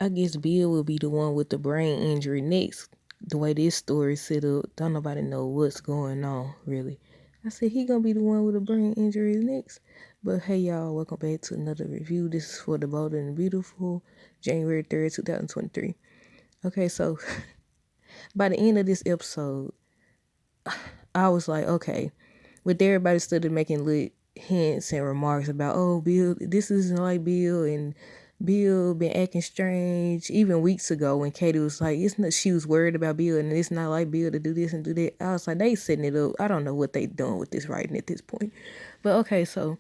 I guess Bill will be the one with the brain injury next. The way this story set up, don't nobody know what's going on, really. I said he gonna be the one with the brain injury next. But hey y'all, welcome back to another review. This is for the Bold and Beautiful, January 3rd, 2023. Okay, so by the end of this episode, I was like, okay, with everybody started making little hints and remarks about, oh, Bill, this isn't like Bill, and Bill been acting strange. Even weeks ago when Katie was like, it's not, she was worried about Bill, and it's not like Bill to do this and do that. I was like, they setting it up. I don't know what they doing with this writing at this point. But okay, so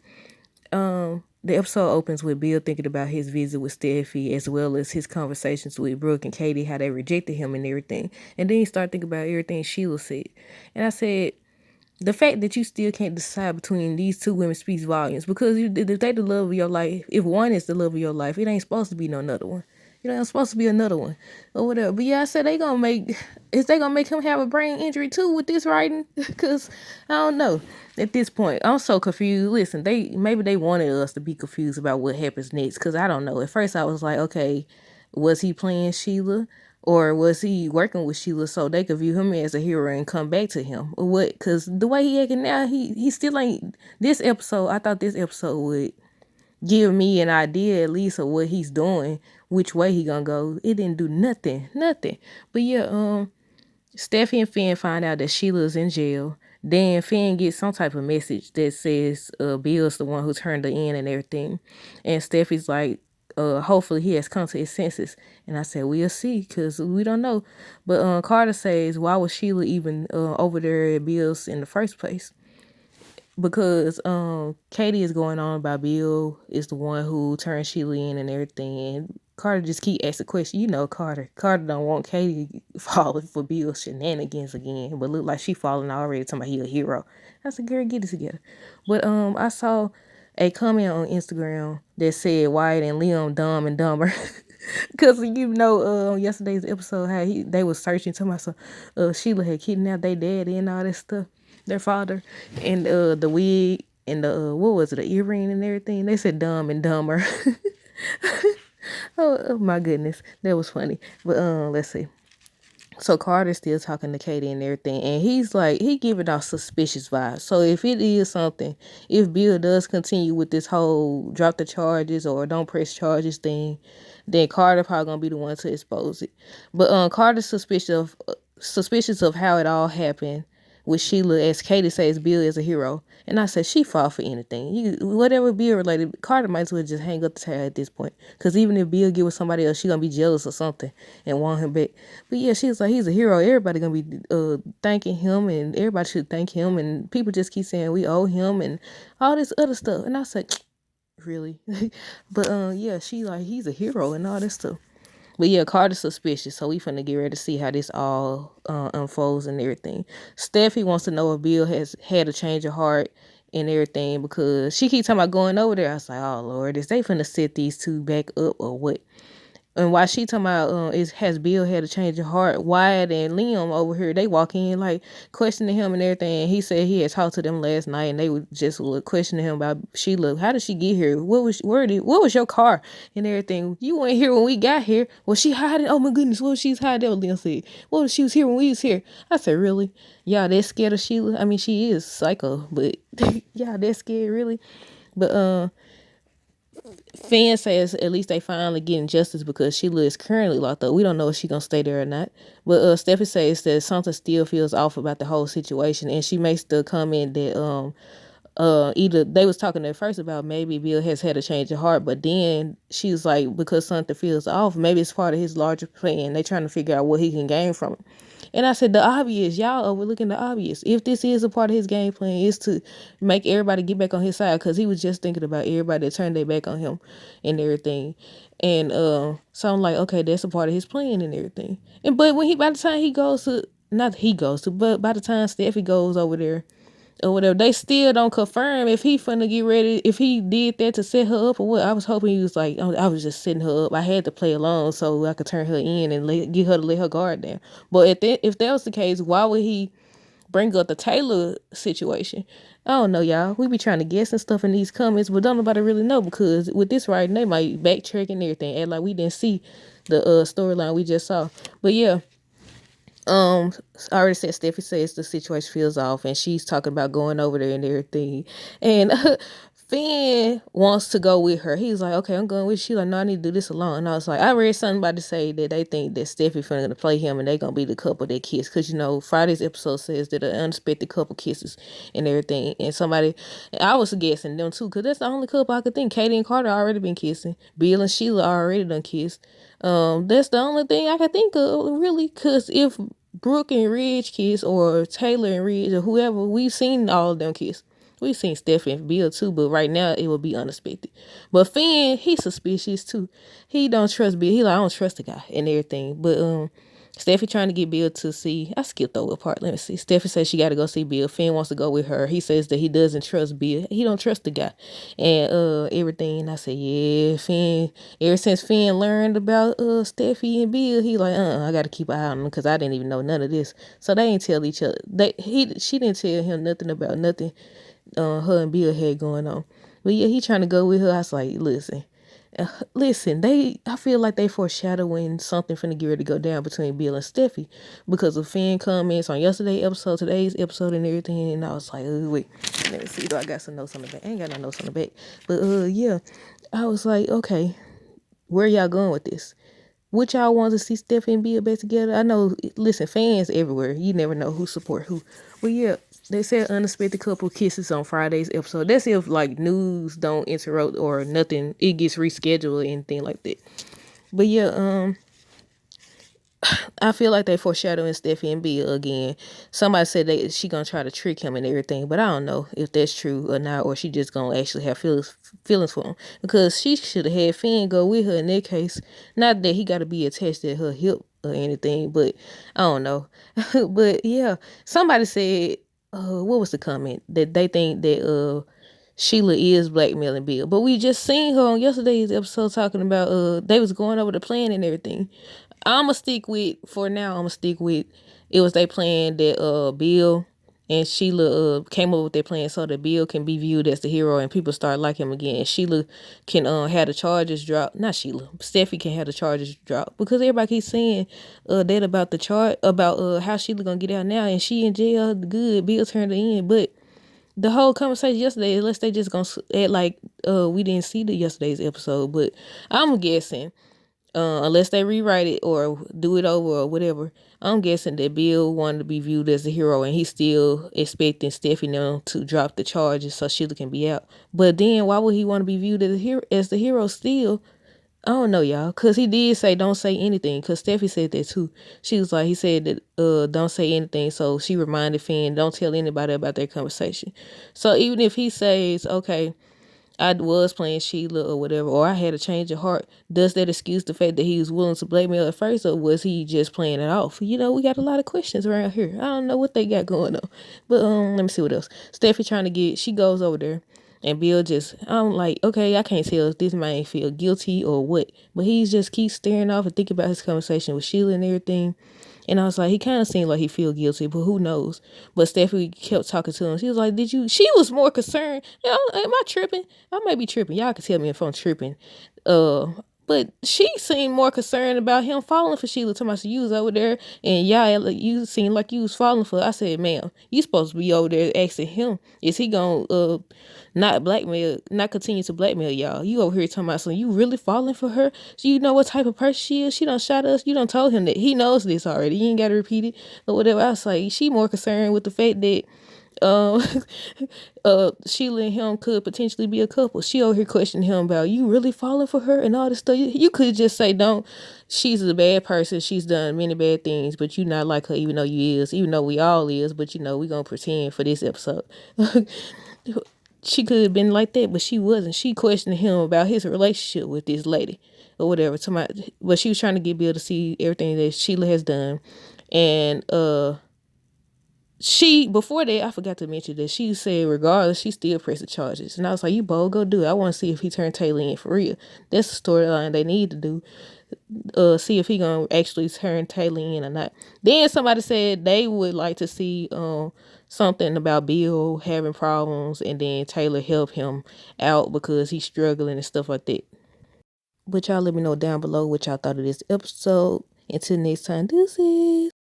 the episode opens with Bill thinking about his visit with Steffi as well as his conversations with Brooke and Katie, how they rejected him and everything. And then he started thinking about everything Sheila said. And I said, the fact that you still can't decide between these two women speaks volumes because if they the love of your life, if one is the love of your life, it ain't supposed to be no another one. You know, it's supposed to be another one or whatever. But yeah, I said is they gonna make him have a brain injury too with this writing? Because I don't know. At this point, I'm so confused. Listen, maybe they wanted us to be confused about what happens next. Because I don't know. At first, I was like, okay, was he playing Sheila? Or was he working with Sheila so they could view him as a hero and come back to him? Or what? Because the way he acting now, he still ain't. This episode, I thought this episode would give me an idea at least of what he's doing, which way he gonna go. It didn't do nothing. But yeah, Steffi and Finn find out that Sheila's in jail. Then Finn gets some type of message that says Bill's the one who turned her in and everything. And Steffi's like, hopefully he has come to his senses. And I said, we'll see, because we don't know. But Carter says, why was Sheila even over there at Bill's in the first place? Because Katie is going on about Bill is the one who turned Sheila in and everything, and Carter just keep asking questions. You know, Carter don't want Katie falling for Bill's shenanigans again, but look like she falling already. Talking about he a hero. I said, girl, get it together. But I saw a comment on Instagram that said Wyatt and Liam dumb and dumber. Cause you know, yesterday's episode how they was searching to myself, Sheila had kidnapped their daddy and all that stuff, their father, and the wig and the what was it, the earring and everything. They said dumb and dumber. Oh my goodness, that was funny. But let's see. So Carter's still talking to Katie and everything, and he's like he giving off suspicious vibes. So if it is something, if Bill does continue with this whole drop the charges or don't press charges thing, then Carter probably gonna be the one to expose it. But Carter's suspicious of how it all happened with Sheila, as Katie says, Bill is a hero. And I said, she fought for anything. Whatever Bill related, Carter might as well just hang up the tag at this point. Because even if Bill get with somebody else, she going to be jealous or something and want him back. But yeah, she's like, he's a hero. Everybody going to be thanking him, and everybody should thank him. And people just keep saying we owe him and all this other stuff. And I said, really? But yeah, she like, he's a hero and all this stuff. But yeah, Carter's suspicious, so we finna get ready to see how this all unfolds and everything. Steffi wants to know if Bill has had a change of heart and everything because she keeps talking about going over there. I was like, oh Lord, is they finna set these two back up or what? And while she talking about has Bill had a change of heart, Wyatt and Liam over here, they walk in like questioning him and everything. And he said he had talked to them last night and they were just questioning him about Sheila. How did she get here? What was your car and everything? You weren't here when we got here. Was she hiding? Oh my goodness, what was she hiding? That was Liam said. What was she was here when we was here? I said, really? Y'all that scared of Sheila? I mean, she is psycho, but y'all that scared really? But Fan says at least they finally getting justice because Sheila is currently locked up. We don't know if she's gonna stay there or not. But Steffi says that something still feels off about the whole situation, and she makes the comment that either they was talking at first about maybe Bill has had a change of heart, but then she was like, because something feels off, maybe it's part of his larger plan. They trying to figure out what he can gain from it. And I said, the obvious, y'all overlooking the obvious. If this is a part of his game plan, is to make everybody get back on his side, because he was just thinking about everybody that turned their back on him and everything. And so I'm like, okay, that's a part of his plan and everything. And but when by the time he goes to, not he goes to, but by the time Steffi goes over there or whatever, they still don't confirm if he finna get ready, if he did that to set her up or what. I was hoping he was like, I was just setting her up. I had to play along so I could turn her in and get her to let her guard down. But if that was the case, why would he bring up the Taylor situation. I don't know, y'all. We be trying to guess and stuff in these comments, but don't nobody really know, because with this writing, they might backtrack and everything, and like we didn't see the storyline we just saw. But yeah, I already said Steffi says the situation feels off, and she's talking about going over there and everything. And Finn wants to go with her. He's like, okay, I'm going with you. She's like, no, I need to do this alone. And I was like, I read somebody say that they think that Steffi finna gonna play him and they gonna be the couple that kiss. Cause you know, Friday's episode says that an unexpected couple kisses and everything. And somebody, I was guessing them too, cause that's the only couple I could think. Katie and Carter already been kissing. Bill and Sheila already done kissed. That's the only thing I can think of really, cause if Brooke and Ridge kiss, or Taylor and Ridge, or whoever, we've seen all of them kiss. We've seen Steffi and Bill too, but right now it will be unexpected. But Finn, he's suspicious too. He don't trust Bill. He like, I don't trust the guy and everything. But Steffi trying to get Bill to see. I skipped over a part. Let me see. Steffi says she got to go see Bill. Finn wants to go with her. He says that he doesn't trust Bill. He don't trust the guy and everything. And I said, yeah, Finn. Ever since Finn learned about Steffi and Bill, he like, I got to keep an eye on them, because I didn't even know none of this. So they ain't tell each other. She didn't tell him nothing about nothing her and Bill had going on. But yeah, he trying to go with her. I was like, listen, I feel like they foreshadowing something finna get ready to go down between Bill and Steffi, because of Finn comments on yesterday's episode, today's episode, and everything. And I was like, wait, let me see. Do I got some notes on the back? I ain't got no notes on the back. But yeah, I was like, okay, where y'all going with this? Would y'all want to see Steffi and Bill back together? I know, listen, fans everywhere. You never know who support who. But yeah, they said unexpected couple kisses on Friday's episode. That's if like news don't interrupt or nothing, it gets rescheduled or anything like that. But yeah, I feel like they foreshadowing Steffi and Bill again. Somebody said she gonna try to trick him and everything, but I don't know if that's true or not, or she just gonna actually have feelings for him, because she should have had Finn go with her in that case. Not that he got to be attached to her hip or anything, but I don't know. But yeah, somebody said, what was the comment, that they think that Sheila is blackmailing Bill, but we just seen her on yesterday's episode talking about they was going over the plan and everything. I'ma stick with it was their plan that Bill and Sheila came up with their plan so that Bill can be viewed as the hero and people start liking him again. And Sheila can have the charges drop. Not Sheila. Steffi can have the charges drop, because everybody keeps saying that about the chart about how Sheila gonna get out now, and she in jail good. Bill turned her in, but the whole conversation yesterday, unless they just gonna act like we didn't see the yesterday's episode, but I'm guessing unless they rewrite it or do it over or whatever, I'm guessing that Bill wanted to be viewed as a hero, and he's still expecting Steffi now to drop the charges so Sheila can be out. But then why would he want to be viewed as the hero still? I don't know, y'all, because he did say don't say anything, because Steffi said that too. She was like, he said that don't say anything, so she reminded Finn, don't tell anybody about their conversation. So even if he says, okay, I was playing Sheila or whatever, or I had a change of heart, does that excuse the fact that he was willing to blackmail at first, or was he just playing it off? You know, we got a lot of questions around here. I don't know what they got going on. But let me see what else. Steffi she goes over there, and Bill I'm like, okay, I can't tell if this man feel guilty or what, but he just keeps staring off and thinking about his conversation with Sheila and everything. And I was like, he kind of seemed like he feel guilty, but who knows? But Steffi kept talking to him. She was like, she was more concerned. Am I tripping? I might be tripping. Y'all can tell me if I'm tripping. But she seemed more concerned about him falling for Sheila. Talking about you was over there and y'all, you seemed like you was falling for her. I said, ma'am, you supposed to be over there asking him, is he gonna not continue to blackmail y'all? You over here talking about something, you really falling for her? So you know what type of person she is? She done shot us. You done told him that. He knows this already. You ain't got to repeat it or whatever. I was like, she more concerned with the fact that um Sheila and him could potentially be a couple. She over here questioning him about, you really falling for her and all this stuff. You could just say, don't, she's a bad person, she's done many bad things, but you not like her, even though you is, even though we all is, but you know, we gonna pretend for this episode. She could have been like that, but she wasn't. She questioned him about his relationship with this lady or whatever. But she was trying to get Bill to see everything that Sheila has done. And she, before that, I forgot to mention that she said regardless, she still pressing charges. And I was like, you bold, go do it. I want to see if he turned Taylor in for real. That's the storyline they need to do. See if he gonna actually turn Taylor in or not. Then somebody said they would like to see something about Bill having problems and then Taylor help him out because he's struggling and stuff like that. But y'all let me know down below what y'all thought of this episode. Until next time, deuces.